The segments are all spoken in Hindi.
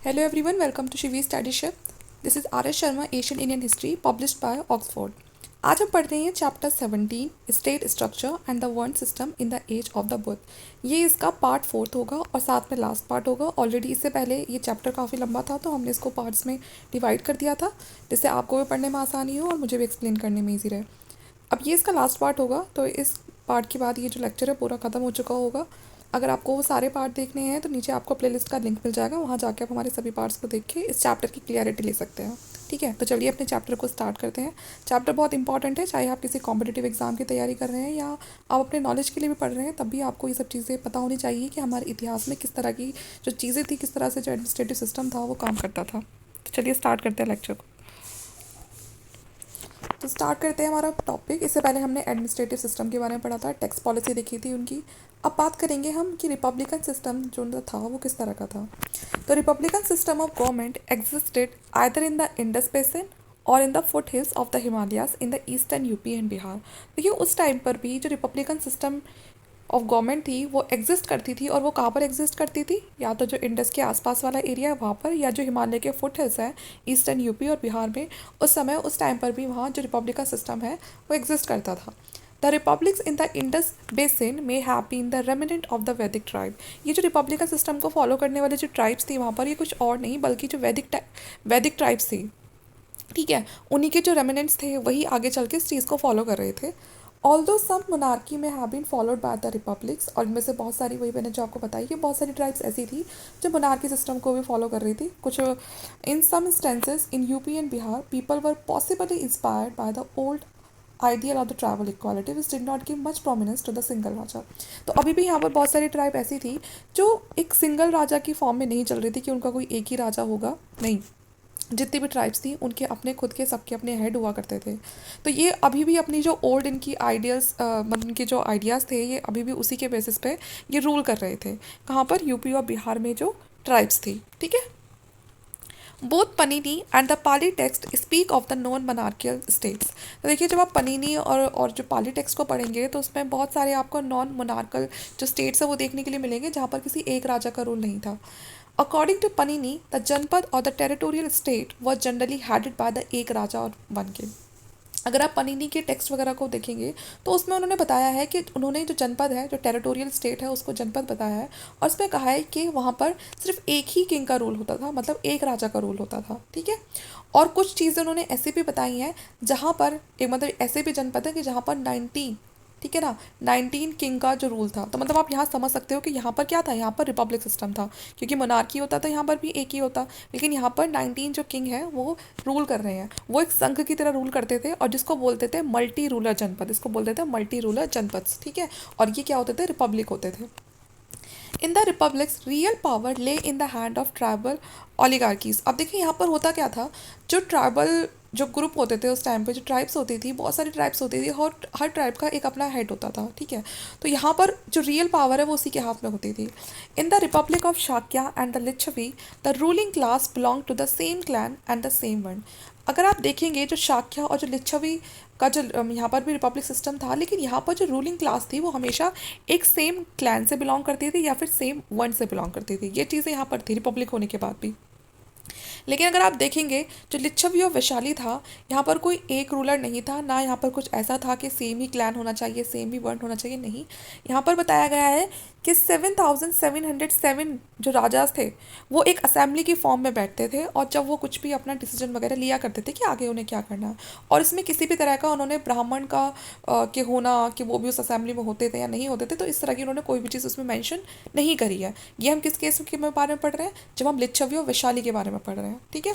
Hello everyone, welcome to Shivi Study Ship. This is R. S. Sharma, Asian Indian History, published by Oxford. आज हम पढ़ रहे हैं chapter 17 state structure and the world system in the age of the Buddha. ये इसका पार्ट 4 होगा और साथ में लास्ट पार्ट होगा। ऑलरेडी इससे पहले ये चैप्टर काफ़ी लंबा था तो हमने इसको पार्ट्स में डिवाइड कर दिया था जिससे आपको भी पढ़ने में आसानी हो और मुझे भी एक्सप्लेन करने में ईजी रहे। अब ये इसका लास्ट पार्ट होगा तो इस पार्ट के बाद ये जो लेक्चर है पूरा ख़त्म हो चुका होगा। अगर आपको वो सारे पार्ट देखने हैं तो नीचे आपको प्लेलिस्ट का लिंक मिल जाएगा, वहाँ जाके आप हमारे सभी पार्ट्स को देख के इस चैप्टर की क्लियरिटी ले सकते हैं। ठीक है, तो चलिए अपने चैप्टर को स्टार्ट करते हैं। चैप्टर बहुत इंपॉर्टेंट है, चाहे आप किसी कॉम्पिटिटिव एग्जाम की तैयारी कर रहे हैं या आप अपने नॉलेज के लिए भी पढ़ रहे हैं, तब भी आपको ये सब चीज़ें पता होनी चाहिए कि हमारे इतिहास में किस तरह की जो चीज़ें थी, किस तरह से जो एडमिनिस्ट्रेटिव सिस्टम था वो काम करता था। तो चलिए स्टार्ट करते हैं लेक्चर को। तो स्टार्ट करते हैं हमारा टॉपिक। इससे पहले हमने एडमिनिस्ट्रेटिव सिस्टम के बारे में पढ़ा था, टैक्स पॉलिसी देखी थी उनकी। अब बात करेंगे हम कि रिपब्लिकन सिस्टम जो था वो किस तरह का था। तो republican system of government existed either in the Indus basin or in the foothills of the Himalayas in the eastern UP and Bihar. देखिए उस टाइम पर भी जो रिपब्लिकन सिस्टम ऑफ गवर्नमेंट थी वो एग्जिस्ट करती थी, और वो कहाँ पर एग्जिस्ट करती थी, या तो जो इंडस के आसपास वाला एरिया है वहाँ पर, या जो हिमालय के फुट हिल्स हैं ईस्टर्न यूपी और बिहार में। उस समय उस टाइम पर भी वहाँ जो रिपब्लिक का सिस्टम है वो एग्जिस्ट करता था। The republics in the Indus basin may have been the remnant of the Vedic tribe. ये जो रिपब्लिक का सिस्टम को फॉलो करने वाले जो ट्राइब्स थी वहाँ पर, ये कुछ और नहीं बल्कि जो वैदिक ट्राइब्स थी। ठीक है, उन्हीं के जो रेमिनेंट्स थे वही आगे चल के इस चीज़ को फॉलो कर रहे थे। Although some monarchy may have been followed by the republics, और इनमें से बहुत सारी, वही मैंने जो आपको बताई कि बहुत सारी ट्राइब्स ऐसी थी जो मोनार्की सिस्टम को भी फॉलो कर रही थी। कुछ in some instances in UP and Bihar people were possibly inspired by the old ideal of the tribal equality which did not give much prominence to the single raja. तो अभी भी यहाँ पर बहुत सारी ट्राइब ऐसी थी जो एक सिंगल राजा की फॉर्म में नहीं चल रही थी कि उनका कोई एक ही राजा होगा, नहीं, जितनी भी ट्राइब्स थी उनके अपने खुद के सबके अपने हेड हुआ करते थे। तो ये अभी भी अपनी जो ओल्ड इनकी आइडियल्स मतलब इनके जो आइडियाज़ थे ये अभी भी उसी के बेसिस पे ये रूल कर रहे थे। कहाँ पर, यूपी और बिहार में जो ट्राइब्स थी। ठीक है, both Panini and the Pali text speak of the non monarchical states. तो देखिए जब आप पनीनी और जो पाली टेक्स्ट को पढ़ेंगे तो उसमें बहुत सारे आपको नॉन मोनार्कल जो स्टेट्स है वो देखने के लिए मिलेंगे जहाँ पर किसी एक राजा का रूल नहीं था। अकॉर्डिंग टू पनीनी द जनपद और the territorial state was generally headed by the एक राजा और वन किंग। अगर आप पनीनी के टेक्स्ट वगैरह को देखेंगे तो उसमें उन्होंने बताया है कि उन्होंने जो जनपद है, जो टेरिटोरियल स्टेट है, उसको जनपद बताया है, और उसमें कहा है कि वहाँ पर सिर्फ एक ही किंग का रूल होता था, मतलब एक राजा का रूल होता था। ठीक है, और कुछ चीज़ें उन्होंने ऐसी भी बताई हैं जहाँ पर एक, मतलब ऐसे भी जनपद है कि जहाँ पर 19, ठीक है ना, 19 किंग का जो रूल था। तो मतलब आप यहाँ समझ सकते हो कि यहाँ पर क्या था, यहाँ पर रिपब्लिक सिस्टम था, क्योंकि मोनार्की होता तो यहाँ पर भी एक ही होता, लेकिन यहाँ पर 19 जो किंग है वो रूल कर रहे हैं, वो एक संघ की तरह रूल करते थे, और जिसको बोलते थे मल्टी रूलर जनपद, इसको बोलते थे मल्टी रूलर जनपद। ठीक है, और ये क्या होते थे, रिपब्लिक होते थे। In the republics real power lay in the hand of tribal oligarchies. अब देखिए यहाँ पर होता क्या था, जो ट्राइबल जो ग्रुप होते थे उस टाइम पे, जो ट्राइब्स होती थी, बहुत सारी ट्राइब्स होती थी, और हर ट्राइब का एक अपना हेड होता था। ठीक है, तो यहाँ पर जो रियल पावर है वो उसी के हाथ में होती थी। In the republic of Shakya and the Licchavi the ruling class belong to the same clan and the same one. अगर आप देखेंगे जो शाक्या और जो लिच्छवी का जो यहाँ पर भी रिपब्लिक सिस्टम था, लेकिन यहाँ पर जो रूलिंग क्लास थी वो हमेशा एक सेम क्लैन से बिलोंग करती थी या फिर सेम वन से बिलोंग करती थी। ये चीज़ें यहाँ पर थी रिपब्लिक होने के बाद भी। लेकिन अगर आप देखेंगे जो लिच्छवी और वैशाली था, यहाँ पर कोई एक रूलर नहीं था, ना यहाँ पर कुछ ऐसा था कि सेम ही क्लैन होना चाहिए, सेम ही वर्ण होना चाहिए, नहीं। यहाँ पर बताया गया है कि 7,707 जो राजाज थे वो एक असेंबली की फॉर्म में बैठते थे, और जब वो कुछ भी अपना डिसीजन वगैरह लिया करते थे कि आगे उन्हें क्या करना है, और इसमें किसी भी तरह का उन्होंने ब्राह्मण का के होना कि वो भी उस असेंबली में होते थे या नहीं होते थे, तो इस तरह की उन्होंने कोई भी चीज़ उसमें मेंशन नहीं करी है। ये हम किस केस के बारे में पढ़ रहे हैं, जब हम लिच्छवी और वैशाली के बारे में पढ़ रहे हैं। ठीक है,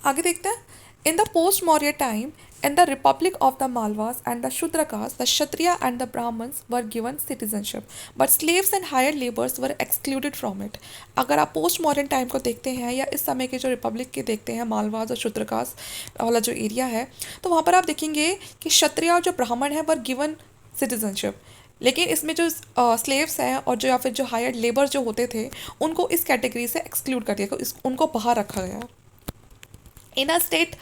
आगे देखते हैं। In the post Maurya time in the republic of the Malwas and the Shudrakas, the Kshatriya and the Brahmins were given citizenship, but slaves and hired laborers were excluded from it. अगर आप पोस्ट मॉडर्न टाइम को देखते हैं या इस समय के जो रिपब्लिक के देखते हैं, मालवास और शूद्रकास वाला जो एरिया है, तो वहाँ पर आप देखेंगे कि क्षत्रिय और जो ब्राह्मण है वर गिवन सिटीजनशिप, लेकिन इसमें जो स्लेव्स हैं और जो या फिर जो हायर्ड लेबर जो होते थे उनको इस कैटेगरी से एक्सक्लूड कर दिया, उनको बाहर रखा गया। In a state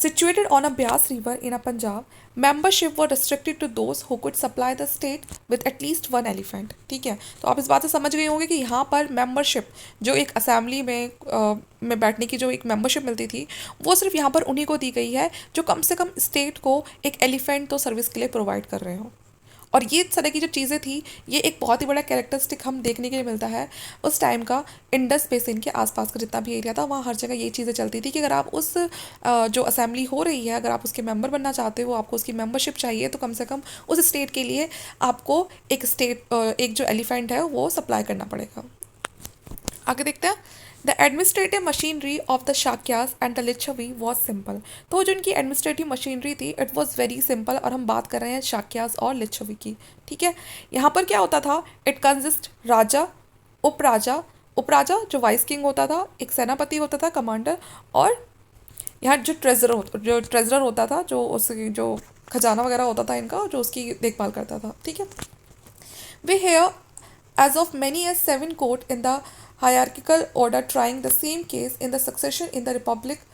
Situated on a Beas river in a Punjab, membership were restricted to those who could supply the state with at least one elephant. ठीक है, तो आप इस बात से समझ गए होंगे कि यहाँ पर मेंबरशिप जो एक असेंबली में बैठने की जो एक मेंबरशिप मिलती थी वो सिर्फ यहाँ पर उन्हीं को दी गई है जो कम से कम स्टेट को एक एलिफेंट तो सर्विस के लिए प्रोवाइड कर रहे हो। और ये तरह की जो चीज़ें थी ये एक बहुत ही बड़ा कैरेक्टरिस्टिक हम देखने के लिए मिलता है उस टाइम का। इंडस बेसिन के आसपास का जितना भी एरिया था वहाँ हर जगह ये चीज़ें चलती थी कि अगर आप उस जो असेंबली हो रही है अगर आप उसके मेंबर बनना चाहते हो, आपको उसकी मेंबरशिप चाहिए, तो कम से कम उस स्टेट के लिए आपको एक जो एलिफेंट है वो सप्लाई करना पड़ेगा। आगे देखते हैं। The administrative machinery of the Shakyas and the Lichchhavi was simple. तो जो इनकी एडमिनिस्ट्रेटिव मशीनरी थी इट वॉज वेरी सिंपल, और हम बात कर रहे हैं शाक्यास और लिच्छवी की। ठीक है, यहाँ पर क्या होता था, इट कंसिस्ट राजा, उपराजा, उपराजा जो वाइस किंग होता था, एक सेनापति होता था कमांडर, और यहाँ जो ट्रेजरर होता था जो खजाना वगैरह होता था इनका, जो उसकी देखभाल करता था। ठीक है, way here as of many as 7 court in the hierarchical order trying the same case in the succession in the republic,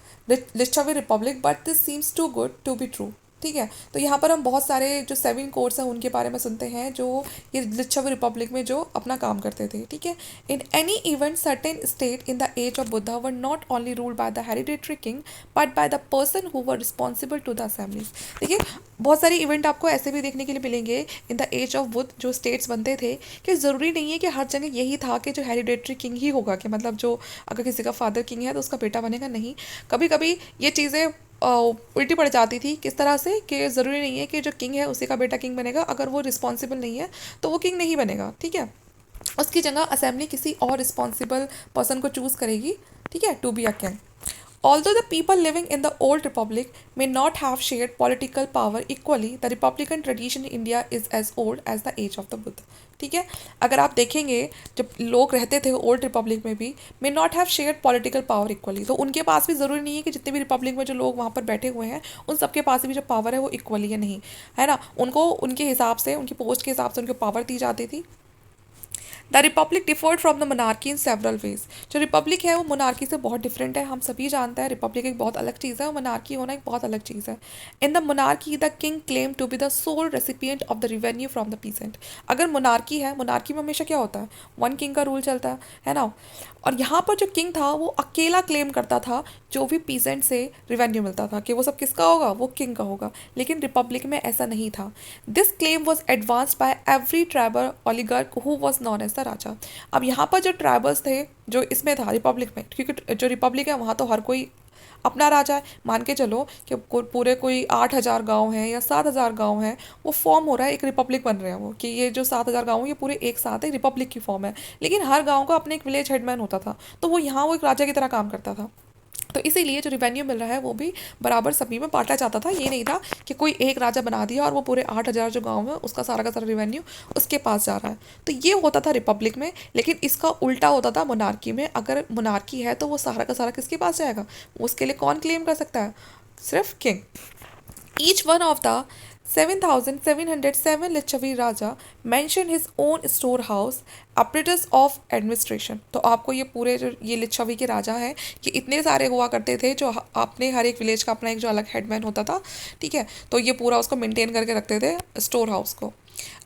Lichavi republic, but this seems too good to be true। ठीक है, तो यहाँ पर हम बहुत सारे जो 7 कोर्ट्स हैं उनके बारे में सुनते हैं जो ये लिच्छवी रिपब्लिक में जो अपना काम करते थे। ठीक है, in any event certain state in the age of Buddha were not only ruled by the hereditary king but by the person who were responsible to the assemblies. देखिए, बहुत सारे इवेंट आपको ऐसे भी देखने के लिए मिलेंगे in the age of Buddha जो स्टेट्स बनते थे कि ज़रूरी नहीं है कि हर जगह यही था कि जो हेरिडेटरी किंग ही होगा, कि मतलब जो अगर किसी का फादर किंग है तो उसका बेटा बनेगा। नहीं, कभी कभी ये चीज़ें उल्टी पड़ जाती थी। किस तरह से कि ज़रूरी नहीं है कि जो किंग है उसी का बेटा किंग बनेगा, अगर वो रिस्पॉन्सिबल नहीं है तो वो किंग नहीं बनेगा। ठीक है, उसकी जगह असेंबली किसी और रिस्पॉन्सिबल पर्सन को चूज़ करेगी। ठीक है, to be a king. Although the people living in the old republic may not have shared political power equally, the republican tradition in India is as old as the age of the Buddha। ठीक है, अगर आप देखेंगे जब लोग रहते थे ओल्ड रिपब्लिक में भी may not have shared political power equally, तो उनके पास भी ज़रूरी नहीं है कि जितने भी रिपब्लिक में जो लोग वहाँ पर बैठे हुए हैं उन सबके पास भी जो पावर है वो इक्वली है, नहीं है ना। उनको उनके हिसाब से, उनकी पोस्ट के हिसाब से उनको पावर दी जाती थी। The Republic deferred from the monarchy in several ways. जो रिपब्लिक है वो मोनार्की से बहुत डिफरेंट है। हम सभी जानते हैं रिपब्लिक एक बहुत अलग चीज़ है और मोनार्की होना एक बहुत अलग चीज़ है। In the monarchy the king claim to be the sole recipient of the revenue from the peasant. अगर मोनार्की है, मोनार्की में हमेशा क्या होता है, वन किंग का रूल चलता है ना। और यहाँ पर जो किंग था वो अकेला क्लेम करता था जो भी पीसेंट से रिवेन्यू मिलता था कि वो सब किसका होगा, वो किंग का होगा। लेकिन रिपब्लिक में ऐसा नहीं था। This claim was advanced by every tribal oligarch who was known as the raja. अब यहाँ पर जो ट्राइबल्स थे जो इसमें था रिपब्लिक में, क्योंकि जो रिपब्लिक है वहाँ तो हर कोई अपना राजा है। मान के चलो कि पूरे कोई 8,000 गांव हैं या 7,000 गांव हैं, वो फॉर्म हो रहा है, एक रिपब्लिक बन रहे हैं वो, कि ये जो 7,000 गांव ये पूरे एक साथ एक रिपब्लिक की फॉर्म है। लेकिन हर गांव का अपने एक विलेज हेडमैन होता था, तो वो यहाँ वो एक राजा की तरह काम करता था। तो इसीलिए जो रिवेन्यू मिल रहा है वो भी बराबर सभी में बांटा जाता था। ये नहीं था कि कोई एक राजा बना दिया और वो पूरे 8,000 जो गांव है उसका सारा का सारा रिवेन्यू उसके पास जा रहा है। तो ये होता था रिपब्लिक में। लेकिन इसका उल्टा होता था मोनार्की में। अगर मोनार्की है तो वो सारा का सारा किसके पास जाएगा, उसके लिए कौन क्लेम कर सकता है, सिर्फ king. Each one of the 7,707 Licchavi raja mention his own store house apparatus of administration. तो आपको ये पूरे जो ये लिच्छवी के राजा हैं ये इतने सारे हुआ करते थे जो अपने हर एक विलेज का अपना एक जो अलग हेडमैन होता था। ठीक है, तो ये पूरा उसको मेंटेन करके रखते थे स्टोर हाउस को।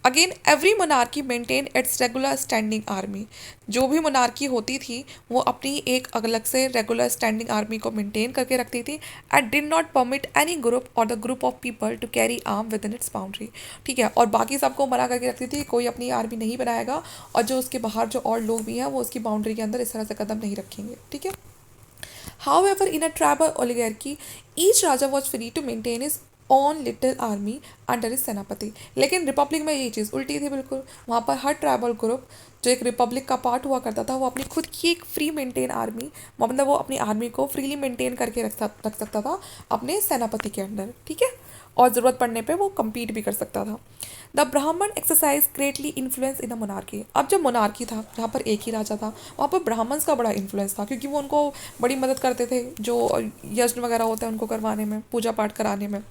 Again every monarchy maintain its regular standing army. जो भी मोनार्की होती थी वो अपनी एक अलग से रेगुलर स्टैंडिंग आर्मी को मेंटेन करके रखती थी and did not permit any group or the group of people to carry arm within its boundary. ठीक है, और बाकी सबको मना करके रखती थी, कोई अपनी आर्मी नहीं बनाएगा और जो उसके बाहर जो और लोग भी हैं वो उसकी बाउंड्री के अंदर इस तरह से कदम नहीं रखेंगे। ठीक है, however in a tribal oligarchy each raja was free to maintain his on little army under is सेनापति। लेकिन रिपब्लिक में ये चीज़ उल्टी थी बिल्कुल। वहाँ पर हर ट्राइबल ग्रुप जो एक रिपब्लिक का पार्ट हुआ करता था वो अपनी खुद की एक फ्री मेंटेन आर्मी, मतलब वो अपनी आर्मी को फ्रीली मेंटेन करके रख सकता था अपने सेनापति के अंडर। ठीक है, और ज़रूरत पड़ने पे वो कम्पीट भी कर सकता था। द ब्राह्मण exercise greatly influence in the monarchy. अब जब मोनार्की था जहाँ पर एक ही राजा था वहाँ पर ब्राह्मण्स का बड़ा इन्फ्लुएंस था, क्योंकि वो उनको बड़ी मदद करते थे जो यज्ञ वगैरह होते हैं उनको करवाने में, पूजा पाठ कराने में।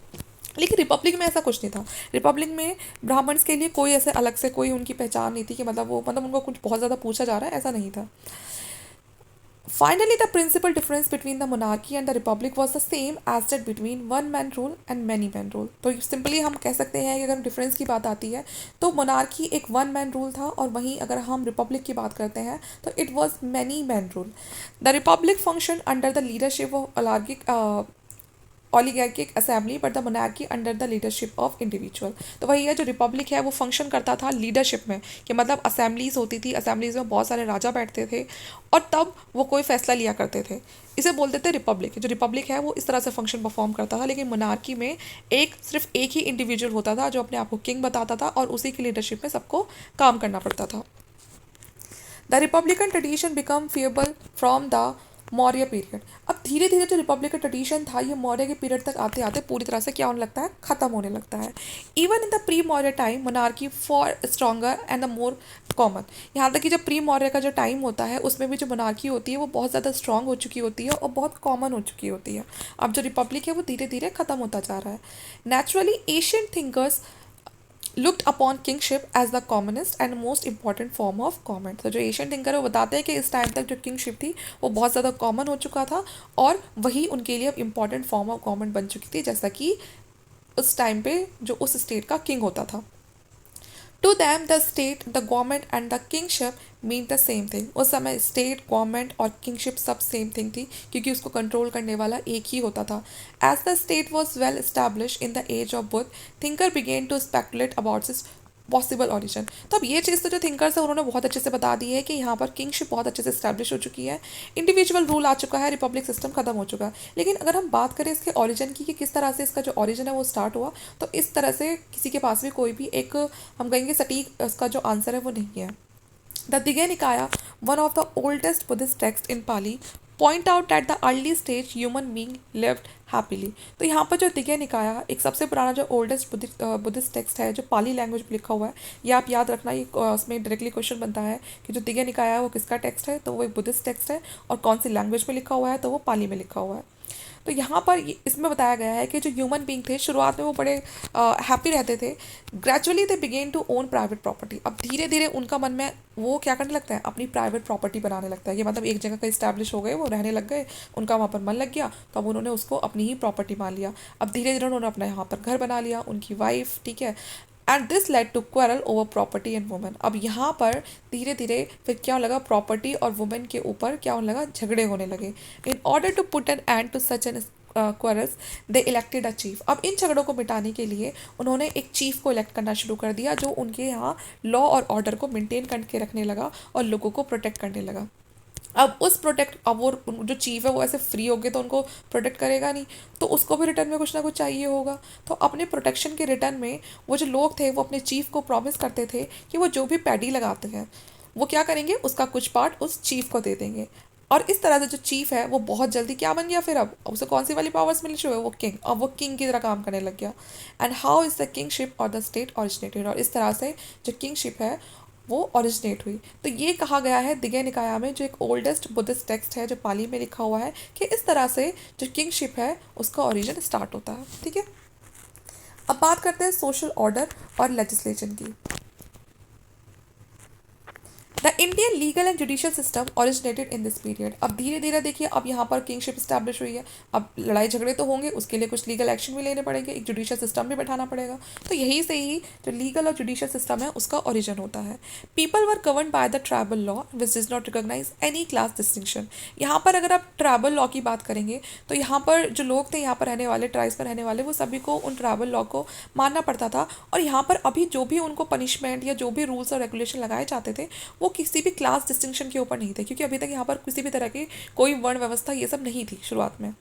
लेकिन रिपब्लिक में ऐसा कुछ नहीं था। रिपब्लिक में ब्राह्मण्स के लिए कोई ऐसे अलग से कोई उनकी पहचान नहीं थी कि मतलब उनको कुछ बहुत ज़्यादा पूछा जा रहा है, ऐसा नहीं था। Finally, the principal difference between the monarchy and the republic was the same as that between one man rule and many man rule. तो सिंपली हम कह सकते हैं कि अगर डिफरेंस की बात आती है तो मोनार्की एक वन मैन रूल था और वहीं अगर हम रिपब्लिक की बात करते हैं तो it was many man rule. The republic function under the leadership of oligarchic assembly but the monarchy under the leadership of individual. तो वही है, जो रिपब्लिक है वो फंक्शन करता था लीडरशिप में, कि मतलब असेंबलीज होती थी, असेंबलीज में बहुत सारे राजा बैठते थे और तब वो कोई फैसला लिया करते थे. इसे बोलते थे रिपब्लिक. जो रिपब्लिक है वो इस तरह से फंक्शन परफॉर्म करता था. लेकिन मोनार्की में सिर्फ एक ही इंडिविजुअल होता था जो अपने आप को किंग बताता था और उसी की लीडरशिप में सबको काम करना पड़ता था. The Republican tradition become fable from the Maurya period. अब धीरे धीरे जो रिपब्लिक का ट्रेडिशन था ये मौर्य के पीरियड तक आते आते पूरी तरह से क्या होने लगता है, खत्म होने लगता है. Even in the pre Maurya time monarchy for stronger and the more common. यहाँ तक कि जब प्री मौर्य का जो टाइम होता है उसमें भी जो मोनार्की होती है वो बहुत ज़्यादा स्ट्रांग हो चुकी होती है और बहुत कॉमन हो चुकी होती है. अब जो रिपब्लिक है वो धीरे धीरे खत्म होता जा रहा है. Naturally ancient thinkers looked upon kingship as the commonest and most important form of government. तो जो एशियन थिंकर है वो बताते हैं कि इस टाइम तक जो किंगशिप थी वो बहुत ज़्यादा कॉमन हो चुका था और वही उनके लिए अब इम्पॉर्टेंट फॉर्म ऑफ गवर्नमेंट बन चुकी थी, जैसा कि उस टाइम पे जो उस स्टेट का किंग होता था. To them the state, the government and the kingship mean the same thing. उस समय स्टेट, गवर्नमेंट और किंगशिप सब सेम थिंग थी क्योंकि उसको कंट्रोल करने वाला एक ही होता था. As the state was well establish in the age of Buddha, thinker began to speculate about this possible origin. तो अब ये चीज़ तो जो थिंकर्स है उन्होंने बहुत अच्छे से बता दी है कि यहाँ पर किंगशिप बहुत अच्छे से स्टैब्लिश हो चुकी है, इंडिविजुअल रूल आ चुका है, रिपब्लिक सिस्टम खत्म हो चुका है. लेकिन अगर हम बात करें इसके ओरिजिन की कि किस तरह से इसका जो ओरिजिन है वो स्टार्ट हुआ, तो इस तरह से किसी के पास भी कोई भी एक हम कहेंगे सटीक इसका जो आंसर है वो नहीं है. The Digha Nikaya, one of the oldest Buddhist texts in Pali, point out that the early stage human being lived happily. तो यहाँ पर जो दिग्या निकाया एक सबसे पुराना जो ओल्डेस्ट बुद्धिस्ट टेक्स्ट है जो पाली लैंग्वेज में लिखा हुआ है, ये आप याद रखना. ये उसमें डायरेक्टली क्वेश्चन बनता है कि जो दिग्या निकाया है वो किसका टेक्स्ट है, तो वो एक बुद्धिस्ट टेक्स्ट है और कौन सी लैंग्वेज में लिखा हुआ है, तो वो पाली में लिखा हुआ है. तो यहाँ पर इसमें बताया गया है कि जो ह्यूमन बींग थे शुरुआत में वो बड़े हैप्पी रहते थे. Gradually they began to own private property. अब धीरे धीरे उनका मन में वो क्या करने लगता है, अपनी प्राइवेट प्रॉपर्टी बनाने लगता है. ये मतलब एक जगह का इस्टेब्लिश हो गए, वो रहने लग गए, उनका वहाँ पर मन लग गया, तो अब उन्होंने उसको अपनी ही प्रॉपर्टी मान लिया. अब धीरे धीरे उन्होंने अपना यहाँ पर घर बना लिया, उनकी वाइफ, ठीक है. And this led to quarrel over property and women. अब यहाँ पर धीरे धीरे फिर क्या लगा, प्रॉपर्टी और वुमेन के ऊपर क्या होने लगा, झगड़े होने लगे. In order to put an end to such an quarrels they elected a chief. अब इन झगड़ों को मिटाने के लिए उन्होंने एक चीफ को इलेक्ट करना शुरू कर दिया जो उनके यहाँ लॉ और ऑर्डर को मेंटेन करके रखने लगा और लोगों को प्रोटेक्ट करने लगा. अब वो जो चीफ है वो ऐसे फ्री हो गए तो उनको प्रोटेक्ट करेगा नहीं, तो उसको भी रिटर्न में कुछ ना कुछ चाहिए होगा. तो अपने प्रोटेक्शन के रिटर्न में वो जो लोग थे वो अपने चीफ को प्रॉमिस करते थे कि वो जो भी पैडी लगाते हैं वो क्या करेंगे, उसका कुछ पार्ट उस चीफ को दे देंगे. और इस तरह से जो चीफ है वो बहुत जल्दी क्या बन गया, फिर अब उसे कौन सी वाली पावर्स मिली शुरू है, वो किंग. अब वो किंग की तरह काम करने लग गया. And how is the kingship और द स्टेट ओरिजिनेटेड. और इस तरह से जो किंगशिप है वो ओरिजिनेट हुई. तो ये कहा गया है दिग्या निकाया में, जो एक ओल्डेस्ट बुद्धिस्ट टेक्स्ट है जो पाली में लिखा हुआ है, कि इस तरह से जो किंगशिप है उसका ओरिजिन स्टार्ट होता है. ठीक है, अब बात करते हैं सोशल ऑर्डर और लेजिस्लेशन की. The Indian legal and judicial system originated in this period. अब धीरे धीरे देखिए, अब यहाँ पर किंगशिप स्टैब्लिश हुई है, अब लड़ाई झगड़े तो होंगे, उसके लिए कुछ लीगल एक्शन भी लेने पड़ेंगे, एक जुडिशियल सिस्टम भी बैठाना पड़ेगा. तो यही से ही जो लीगल और जुडिशियल सिस्टम है उसका ओरिजिन होता है. People were govern by the tribal law which does not recognise any class distinction. यहाँ पर अगर आप ट्राइबल लॉ की बात करेंगे तो यहाँ पर जो लोग थे, यहाँ पर रहने वाले, ट्राइब्स पर रहने वाले, वो सभी को उन ट्राइबल लॉ को मानना पड़ता था. और यहाँ पर अभी जो भी उनको पनिशमेंट या जो भी रूल्स और रेगुलेशन लगाए जाते थे वो किसी भी क्लास डिस्टिंक्शन के ऊपर नहीं थे, क्योंकि अभी तक यहाँ पर किसी भी तरह की कोई वर्ण व्यवस्था ये सब नहीं थी शुरुआत में.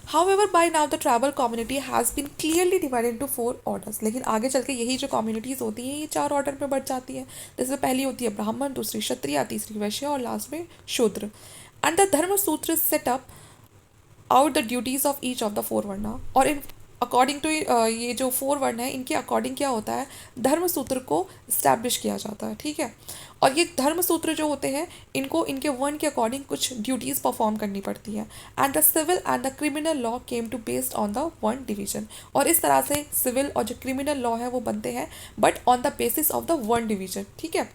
However, by now the tribal community has been clearly divided into 4 orders. लेकिन आगे चल के यही जो कम्युनिटीज़ होती हैं ये 4 ऑर्डर में बढ़ जाती हैं. जैसे पहली होती है ब्राह्मण, दूसरी क्षत्रिय, तीसरी वैश्य और लास्ट में शूद्र. एंड द धर्म सूत्र set up out the duties of each of the 4 वर्णा. और इन अकॉर्डिंग टू ये जो 4 वर्ण है इनके अकॉर्डिंग क्या होता है, धर्म सूत्र को इस्टेब्लिश किया जाता है. ठीक है, और ये धर्म सूत्र जो होते हैं इनको इनके वर्ण के अकॉर्डिंग कुछ ड्यूटीज़ परफॉर्म करनी पड़ती हैं. And the civil and the criminal law came to based on the varna division. और इस तरह से सिविल और जो क्रिमिनल लॉ है वो बनते हैं but on the basis of the varna division. ठीक है,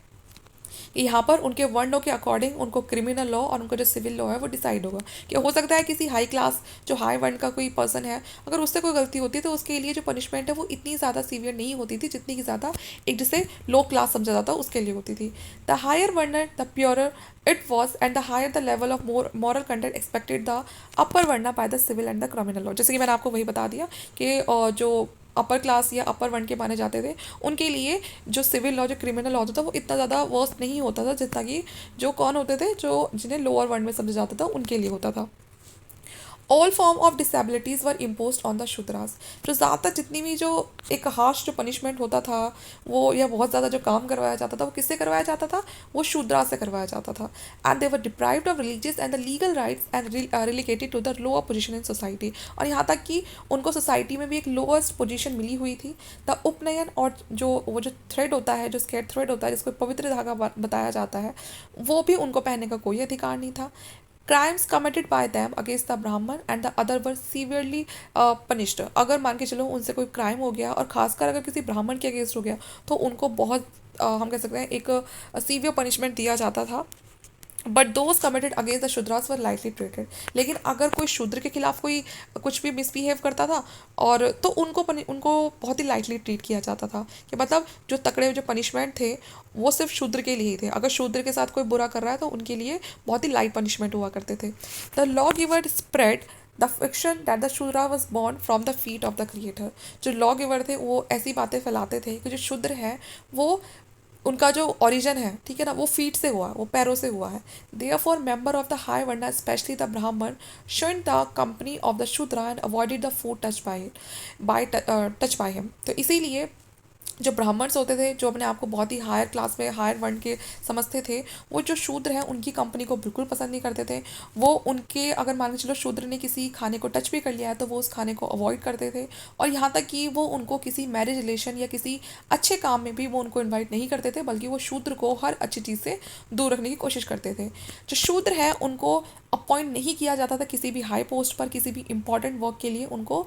कि यहाँ पर उनके वर्णों के अकॉर्डिंग उनको क्रिमिनल लॉ और उनका जो सिविल लॉ है वो डिसाइड होगा। कि हो सकता है किसी हाई क्लास जो हाई वर्ण का कोई पर्सन है, अगर उससे कोई गलती होती है तो उसके लिए जो पनिशमेंट है वो इतनी ज़्यादा सीवियर नहीं होती थी जितनी की ज़्यादा एक जिसे लो क्लास समझा जाता उसके लिए होती थी। The higher varna the purer it was and the higher the level of moral content expected the upper varna by the civil and the criminal law. जैसे कि मैंने आपको वही बता दिया कि जो अपर क्लास या अपर वन के माने जाते थे उनके लिए जो सिविल लॉ जो क्रिमिनल लॉ होता था वो इतना ज़्यादा वर्स्ट नहीं होता था जितना कि जो कौन होते थे जो जिन्हें लोअर वन में समझा जाता था उनके लिए होता था। All form of disabilities were impose on the Shudras. जो ज़्यादातर जितनी भी जो एक हार्श जो पनिशमेंट होता था वो या बहुत ज़्यादा जो काम करवाया जाता था वो किससे करवाया जाता था, वो शूद्रा से करवाया जाता था। And they were deprived of religious and the legal rights and related to the lower position in society. और यहाँ तक कि उनको सोसाइटी में भी एक लोअस्ट पोजीशन मिली हुई थी। द उपनयन और जो वो जो थ्रेड होता है, जो स्केट थ्रेड होता है जिसको पवित्र धागा बताया जाता है, वो भी उनको पहनने का कोई अधिकार नहीं था। Crimes committed by them against the Brahmana and the other were severely punished. अगर मान के चलो उनसे कोई क्राइम हो गया और खासकर अगर किसी ब्राह्मण के अगेंस्ट हो गया तो उनको बहुत हम कह सकते हैं एक सीवियर पनिशमेंट दिया जाता था। But those committed against the Shudras were lightly treated. लेकिन अगर कोई शूद्र के खिलाफ कोई कुछ भी मिसबिहेव करता था और तो उनको बहुत ही लाइटली ट्रीट किया जाता था। कि मतलब जो तकड़े जो पनिशमेंट थे वो सिर्फ शूद्र के लिए ही थे। अगर शूद्र के साथ कोई बुरा कर रहा है तो उनके लिए बहुत ही लाइट पनिशमेंट हुआ करते थे। The law giver spread the fiction that the Shudra was born from the feet of the creator. जो लॉ गिवर थे वो ऐसी बातें फैलाते थे कि जो शूद्र है वो उनका जो ओरिजिन है, ठीक है ना, वो फीट से हुआ है, वो पैरों से हुआ है। Therefore member of the high varna specially the Brahmana shun the company of the Shudra and avoided the food touch by him. तो इसीलिए जो ब्राह्मण्स होते थे जो अपने आप को बहुत ही हायर क्लास में हायर वर्ण के समझते थे, वो जो शूद्र हैं उनकी कंपनी को बिल्कुल पसंद नहीं करते थे। वो उनके अगर मान के चलो शूद्र ने किसी खाने को टच भी कर लिया है तो वो उस खाने को अवॉइड करते थे। और यहाँ तक कि वो उनको किसी मैरिज रिलेशन या किसी अच्छे काम में भी वो उनको इन्वाइट नहीं करते थे, बल्कि वो शूद्र को हर अच्छी चीज़ से दूर रखने की कोशिश करते थे। जो शूद्र है उनको अपॉइंट नहीं किया जाता था किसी भी हाई पोस्ट पर, किसी भी इंपॉर्टेंट वर्क के लिए उनको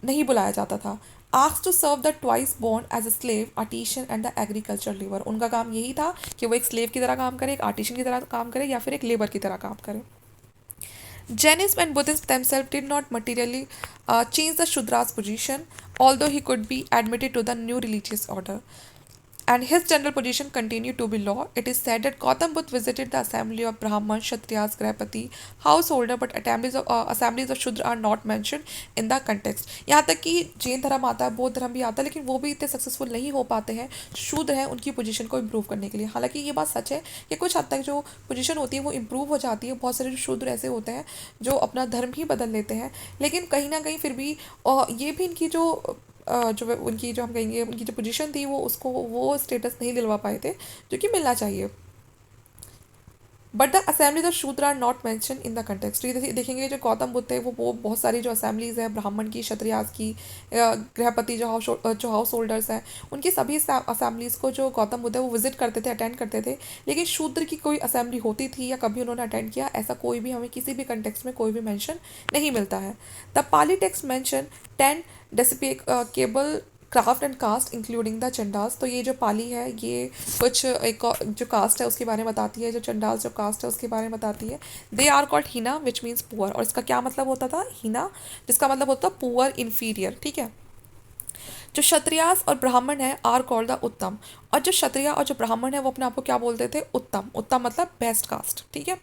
नहीं बुलाया जाता था। Ask to serve the twice born as a slave, artisan and the agriculture labour. उनका काम यही था कि वो एक स्लेव की तरह काम करे, एक आर्टिशन की तरह काम करे या फिर एक लेबर की तरह काम करे। Jainism and Buddhism themselves did not materially change the Shudra's position, although he could be admitted to the new religious order. And his general position continued to be law. It is said that Gautam Buddha visited the assembly of Brahmans, Kshatriyas, Grahapati, householder, but assemblies of Shudra are not mentioned in the context. यहाँ तक कि जैन धर्म आता है, बौद्ध धर्म भी आता है, लेकिन वो भी इतने सक्सेसफुल नहीं हो पाते हैं शूद्र हैं उनकी पोजीशन को इम्प्रूव करने के लिए। हालांकि ये बात सच है कि कुछ हद तक जो पोजीशन होती है वो इम्प्रूव हो जाती है। बहुत सारे जो शूद्र ऐसे होते हैं जो अपना धर्म ही बदल लेते हैं, लेकिन कहीं ना कहीं फिर भी ये भी इनकी जो जो उनकी जो हम कहेंगे उनकी जो पोजीशन थी वो उसको वो स्टेटस नहीं दिलवा पाए थे जो कि मिलना चाहिए। But the assemblies of Shudra are not mention in the context. ये देखेंगे जो गौतम बुद्ध है वो बहुत सारी जो असेंबलीज है ब्राह्मण की, क्षत्रियास की, गृहपति जो हाउस होल्डर्स हैं उनकी सभी असेंबलीज को जो गौतम बुद्ध है वो विजिट करते थे, अटेंड करते थे। लेकिन शूद्र की कोई असेंबली होती थी या कभी उन्होंने अटेंड किया, ऐसा कोई भी हमें किसी भी कंटेक्स्ट में कोई भी मेंशन नहीं मिलता है। The Pali text mention 10 despicable craft and caste including the Chandals. तो ये जो पाली है ये कुछ एक जो कास्ट है उसके बारे में बताती है, जो चंडाल्स जो कास्ट है उसके बारे में बताती है। They are called hina which means poor. और इसका क्या मतलब होता था, हीना जिसका मतलब होता था पुअर, इन्फीरियर, ठीक है। जो क्षत्रियास और ब्राह्मण है आर कॉल्ड द उत्तम। और जो क्षत्रिय और जो ब्राह्मण है वो अपने आप को क्या बोलते थे, उत्तम। उत्तम मतलब बेस्ट कास्ट, ठीक है।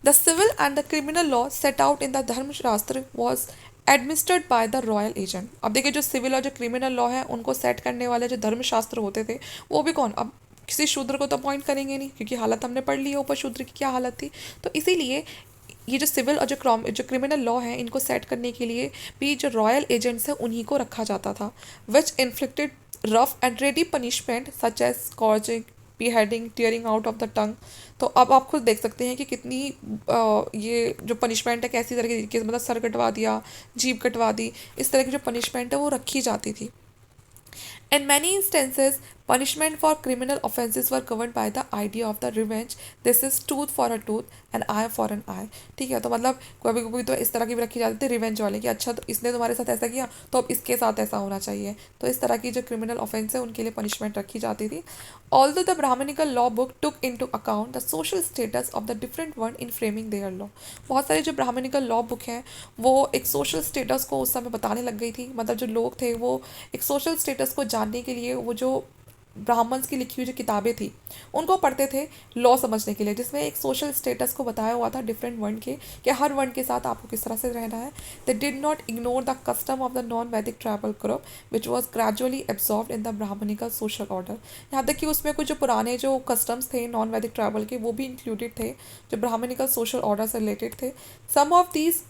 The civil and the criminal law set out in the Dharmashastra was administered by the royal agent. अब देखिए जो सिविल और जो क्रिमिनल लॉ है उनको सेट करने वाले जो धर्मशास्त्र होते थे वो भी कौन, अब किसी शूद्र को तो अपॉइंट करेंगे नहीं क्योंकि हालत हमने पढ़ ली है ऊपर शूद्र की क्या हालत थी। तो इसीलिए ये जो सिविल और जो क्रिमिनल लॉ है इनको सेट करने के लिए भी जो रॉयल एजेंट्स हैं उन्हीं को रखा जाता था। Which inflicted rough and ready punishment such as scorching, beheading, tearing out of the tongue। तो अब आप खुद देख सकते हैं कि कितनी ये जो पनिशमेंट है कैसी तरह की, मतलब सर कटवा दिया, जीभ कटवा दी, इस तरह की जो पनिशमेंट है वो रखी जाती थी। In many instances, Punishment for criminal offences were governed by the idea of the revenge. This is tooth for a tooth and eye for an eye. ठीक है, तो मतलब कभी कभी तो इस तरह की भी रखी जाती थी रिवेंज वाले कि अच्छा तो इसने तुम्हारे साथ ऐसा किया तो अब इसके साथ ऐसा होना चाहिए। तो इस तरह की जो क्रिमिनल ऑफेंस है उनके लिए पनिशमेंट रखी जाती थी। Although the Brahminical law book took into account the social status of the different one in framing their law, बहुत सारे जो ब्राह्मणिकल लॉ बुक हैं वो एक सोशल स्टेटस को उस समय बताने लग गई थी। मतलब जो लोग थे वो एक सोशल स्टेटस को जानने के लिए वो जो ब्राह्मण्स की लिखी हुई जो किताबें थी उनको पढ़ते थे लॉ समझने के लिए, जिसमें एक सोशल स्टेटस को बताया हुआ था डिफरेंट वर्ण के कि हर वर्ण के साथ आपको किस तरह से रहना है। They did not ignore the custom of the non Vedic tribal group which was gradually absorb in the Brahmanical social order. यहाँ तक कि उसमें कुछ जो पुराने जो कस्टम्स थे नॉन वैदिक ट्राइबल के वो भी इंक्लूडेड थे जो ब्राह्मणिकल सोशल ऑर्डर से रिलेटेड थे। Some of these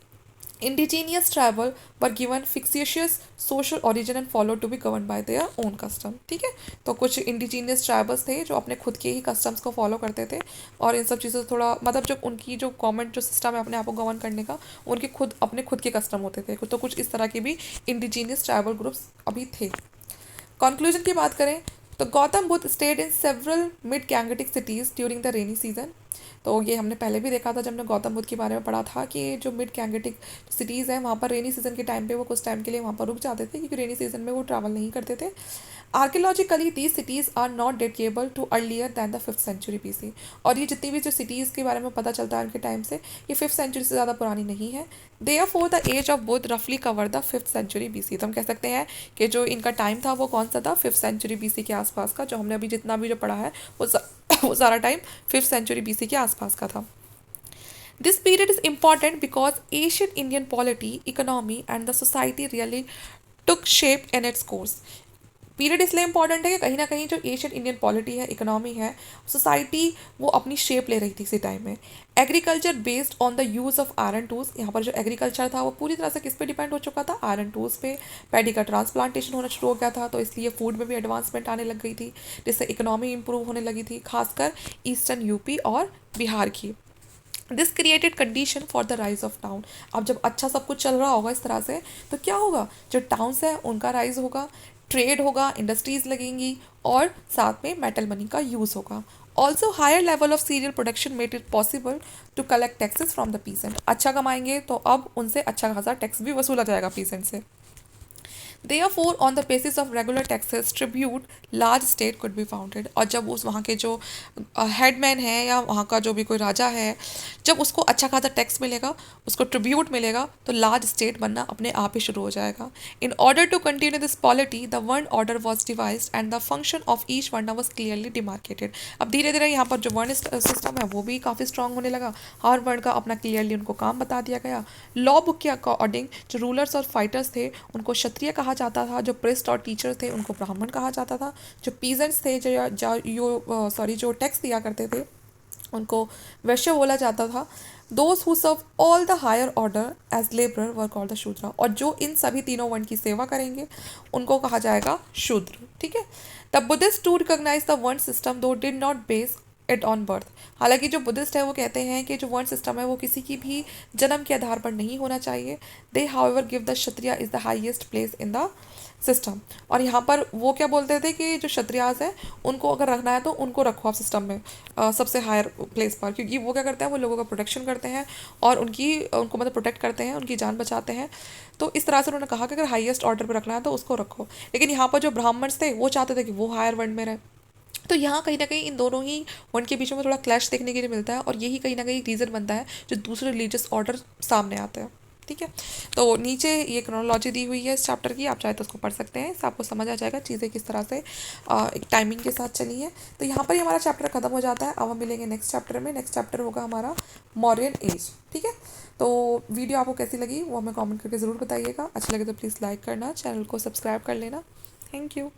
indigenous tribal were given fictitious social origin and followed to be governed by their own custom। ठीक है, तो कुछ इंडिजीनियस ट्राइबल्स थे जो अपने खुद के ही कस्टम्स को फॉलो करते थे और इन सब चीज़ों से थोड़ा मतलब जब उनकी जो गवर्नमेंट जो सिस्टम है अपने आप को गवर्न करने का उनके खुद अपने खुद के कस्टम होते थे। तो कुछ इस तरह के भी इंडिजीनियस ट्राइबल ग्रुप्स अभी थे। कंक्लूजन की बात करें तो Gautam Buddha stayed in several mid Gangetic cities during the rainy season. तो ये हमने पहले भी देखा था जब हमने गौतम बुद्ध के बारे में पढ़ा था कि जो मिड गैंगेटिक सिटीज़ हैं वहाँ पर रेनी सीजन के टाइम पे वो कुछ टाइम के लिए वहाँ पर रुक जाते थे क्योंकि रेनी सीजन में वो ट्रैवल नहीं करते थे। Archaeologically these cities are not datable to earlier than the 5th century BC। और ये जितनी भी जो सिटीज़ के बारे में पता चलता है उनके टाइम से ये 5th सेंचुरी से ज़्यादा पुरानी नहीं है। Therefore the age of Buddha रफली cover the 5th century BC। तो हम कह सकते हैं कि जो इनका टाइम था वो कौन सा था 5th सेंचुरी BC के आसपास का। जो हमने अभी जितना भी जो पढ़ा है वो सारा टाइम 5th सेंचुरी BC के आसपास का था। This period is important because ancient Indian polity, economy and the society really took shape in its course। Period इसलिए इंपॉर्टेंट है कि कहीं ना कहीं जो एशियन इंडियन पॉलिटी है इकोनॉमी है सोसाइटी वो अपनी शेप ले रही थी इसी टाइम में। Agriculture based on the use of iron tools. यहाँ पर जो एग्रीकल्चर था वो पूरी तरह से किस पे डिपेंड हो चुका था आयरन टूल्स पे। पैडी का ट्रांसप्लांटेशन होना शुरू हो गया था तो इसलिए फूड में भी एडवांसमेंट आने लग गई थी जिससे इकोनॉमी इंप्रूव होने लगी थी खासकर ईस्टर्न यूपी और बिहार की। This created condition for the rise of town. अब जब अच्छा सब कुछ चल रहा होगा इस तरह से तो क्या होगा जो टाउन्स है उनका राइज होगा, ट्रेड होगा, इंडस्ट्रीज लगेंगी और साथ में मेटल मनी का यूज़ होगा। Also higher level of cereal production made it possible to collect taxes from the peasant. अच्छा कमाएंगे तो अब उनसे अच्छा खासा टैक्स भी वसूला जाएगा पीसेंट से। Therefore, on the basis of regular taxes, tribute, large state could be founded। और जब उस वहाँ के जो हेडमैन है या वहाँ का जो भी कोई राजा है जब उसको अच्छा खासा टैक्स मिलेगा उसको ट्रिब्यूट मिलेगा तो लार्ज स्टेट बनना अपने आप ही शुरू हो जाएगा। In order to continue this polity the varna order was devised and the function of each varna was clearly demarcated. अब धीरे धीरे यहाँ पर जो वर्ण सिस्टम है वो भी काफ़ी स्ट्रांग होने लगा। हर वर्ण का अपना क्लियरली उनको काम बता दिया गया। लॉ बुक के अकॉर्डिंग जो रूलर्स और फाइटर्स थे उनको क्षत्रिय कहा जाता था, जो प्रिस्ट और टीचर थे उनको ब्राह्मण कहा जाता था, जो पीजेंट्स थे जो टैक्स दिया करते थे उनको वैश्य बोला जाता था। Those who serve all the higher order as labourer were called the Shudra. और जो इन सभी तीनों वर्ण की सेवा करेंगे उनको कहा जाएगा शूद्र। ठीक है, the Buddhist to recognise the varna system though did not base it on birth. हालांकि जो बुद्धिस्ट है वो कहते हैं कि जो वर्ण सिस्टम है वो किसी की भी जन्म के आधार पर नहीं होना चाहिए। They however give the Kshatriya is the highest place in the system. और यहाँ पर वो क्या बोलते थे कि जो क्षत्रियास है उनको अगर रखना है तो उनको रखो आप सिस्टम में सबसे हायर प्लेस पर, क्योंकि वो क्या करते हैं वो लोगों का प्रोटेक्शन करते हैं और उनको मतलब प्रोटेक्ट करते हैं, उनकी जान बचाते हैं। तो इस तरह से उन्होंने कहा कि अगर हाईएस्ट ऑर्डर पर रखना है तो उसको रखो। लेकिन यहाँ पर जो ब्राह्मण्स थे वो चाहते थे कि वो हायर वर्ण में रहे। तो यहाँ कहीं ना कहीं इन दोनों ही वर्ण के बीच में थोड़ा क्लैश देखने के लिए मिलता है और यही कहीं ना कहीं रीज़न बनता है जो दूसरे रिलीजियस ऑर्डर सामने आते हैं। ठीक है, तो नीचे ये क्रोनोलॉजी दी हुई है इस चैप्टर की, आप चाहे तो उसको पढ़ सकते हैं, इससे आपको समझ आ जाएगा चीज़ें किस तरह से एक टाइमिंग के साथ चली है। तो यहाँ पर ही हमारा चैप्टर खत्म हो जाता है। अब हम मिलेंगे नेक्स्ट चैप्टर में। नेक्स्ट चैप्टर होगा हमारा मौर्यन एज। ठीक है, तो वीडियो आपको कैसी लगी वो हमें कॉमेंट करके ज़रूर बताइएगा। अच्छा लगे तो प्लीज़ लाइक करना, चैनल को सब्सक्राइब कर लेना। Thank you.